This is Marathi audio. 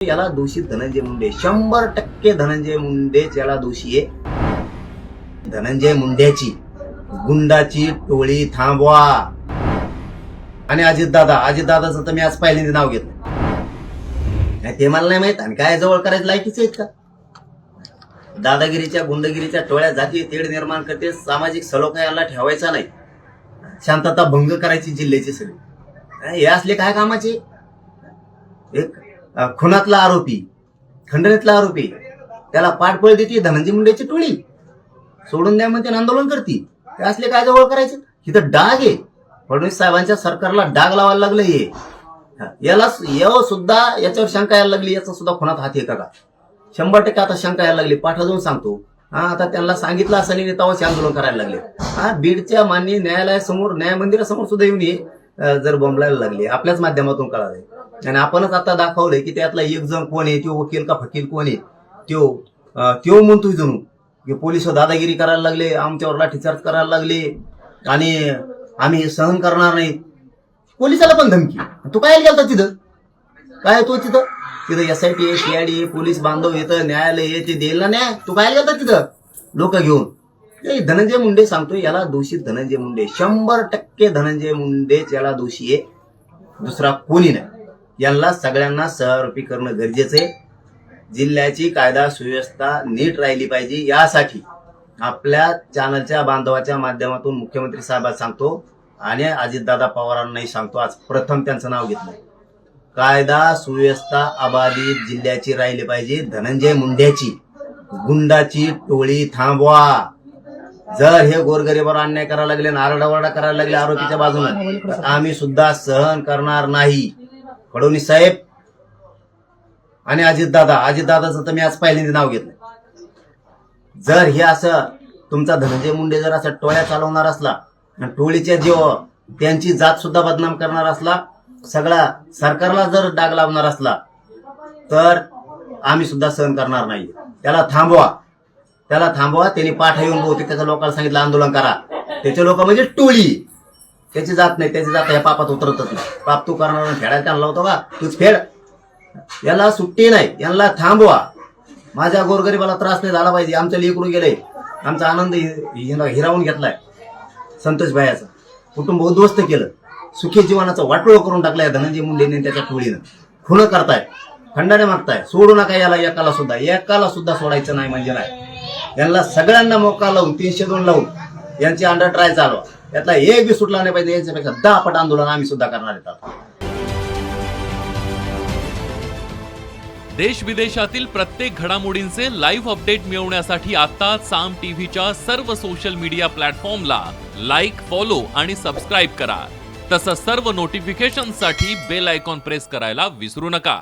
याला दोषी धनंजय मुंडे, 100% धनंजय मुंडेच याला दोषी आहे। धनंजय मुंड्याची गुंडाची टोळी थांबवा। आणि अजितदादाचं तर मी आज पहिल्यांदा नाव घेतलं नाही, ते मला नाही माहित आणि काय जवळ करायचं लायकीचे आहेत का? दादागिरीच्या गुंडगिरीच्या टोळ्या जाती तेढ निर्माण करते, सामाजिक सलोखा याला ठेवायचा नाही, शांतता भंग करायची जिल्ह्याची सगळी, हे असले काय कामाचे? एक खुनातला आरोपी, खंडणीतला आरोपी, त्याला पाठबळ देते धनंजय मुंडेची टोळी, सोडून द्या म्हणते आंदोलन करते, ते असले काय जवळ करायचे? इथं डाग आहे, फडणवीस साहेबांच्या सरकारला डाग लावायला लागलं हे, याला सुद्धा याच्यावर शंका यायला लागली, याचा सुद्धा खुनात हात आहे का? 100% आता शंका यायला लागली, पाठा जाऊन सांगतो। आता त्यांना सांगितलं असं नाही, तेव्हाच आंदोलन करायला लागले। बीडच्या माननीय न्यायालयासमोर, न्याय मंदिरासमोर सुद्धा येऊन हे जर बोंबलायला लागले, आपल्याच माध्यमातून कळालंय। आणि आपणच आता दाखवलंय की त्यातला एक जण कोण आहे, तो वकील का फकील कोण आहे, त्यो म्हणतोय जणू की पोलिस दादागिरी करायला लागले, आमच्यावर लाठीचार्ज करायला लागले आणि आम्ही सहन करणार नाही। पोलिसाला पण धमकी, तू काय गेलता तिथं? काय तो तिथं SIT CID पोलीस बांधव येतं, न्यायालय आहे, ते देईल ना न्याय? तू काय गेलता तिथं लोक घेऊन? धनंजय मुंडे सांगतोय याला दोषी धनंजय मुंडे, 100% धनंजय मुंडेच याला दोषी आहे, दुसरा कोणी नाही। यांना सगळ्यांना सहआरोपी करणं गरजेचं आहे। जिल्ह्याची कायदा सुव्यवस्था नीट राहिली पाहिजे, यासाठी आपल्या चॅनलच्या बांधवाच्या माध्यमातून मुख्यमंत्री साहेबांना सांगतो आणि अजितदादा पवारांनाही सांगतो, आज प्रथम त्यांचं नाव घेतलं, कायदा सुव्यवस्था अबाधित जिल्ह्याची राहिली पाहिजे। धनंजय मुंड्याची गुंडाची टोळी थांबवा। जर हे गोरगरिबावर अन्याय करायला लागले, आरडाओरडा करायला लागले आरोपीच्या बाजूने, तर आम्ही सुद्धा सहन करणार नाही। फडणवीस साहेब आणि अजितदादाचं तर मी आज पहिल्यांदा नाव घेतलं। जर हे असं तुमचा धनंजय मुंडे जर असं टोळ्या चालवणार असला, टोळीच्या जीव त्यांची जात सुद्धा बदनाम करणार असला, सगळा सरकारला जर डाग लावणार असला, तर आम्ही सुद्धा सहन करणार नाही। त्याला थांबवा। त्यांनी पाठा येऊन बहुतेक त्याच्या लोकांना सांगितलं आंदोलन करा, त्याचे लोक म्हणजे टोळी, त्याची जात नाही, त्याची जात या पापात उतरतच नाही। पाप तू करणार, फेडायला त्यांना लावतो का? तूच फेड, याला सुट्टी नाही, यांना थांबवा। माझ्या गोरगरिबाला त्रास नाही झाला पाहिजे। आमचं लेकरू गेलंय, आमचा आनंद हिरावून घेतलाय, संतोष भाईचा कुटुंब उद्ध्वस्त केलं, सुखी जीवनाचं वाटोळ करून टाकलाय धनंजय मुंडेने त्याच्या टोळीनं। खून करताय, खंडाने मागताय, सोडू नका याला, एकाला सुद्धा सोडायचं नाही म्हणजे नाही। यांना सगळ्यांना मोका लावून 302 लावून यांची अंडर ट्रायल चालवा, यातला एक बी सुटला नाही पाहिजे। याच्यापेक्षा 10 पट आंदोलन आम्ही सुद्धा करणार आहेत। देश विदेशातील प्रत्येक घडामोडींचे लाईव्ह अपडेट मिळवण्यासाठी आता साम टीव्हीच्या सर्व सोशल मीडिया प्लॅटफॉर्मला लाईक, फॉलो आणि सबस्क्राईब करा। तसंच सर्व नोटिफिकेशनसाठी बेल आयकॉन प्रेस करायला विसरू नका।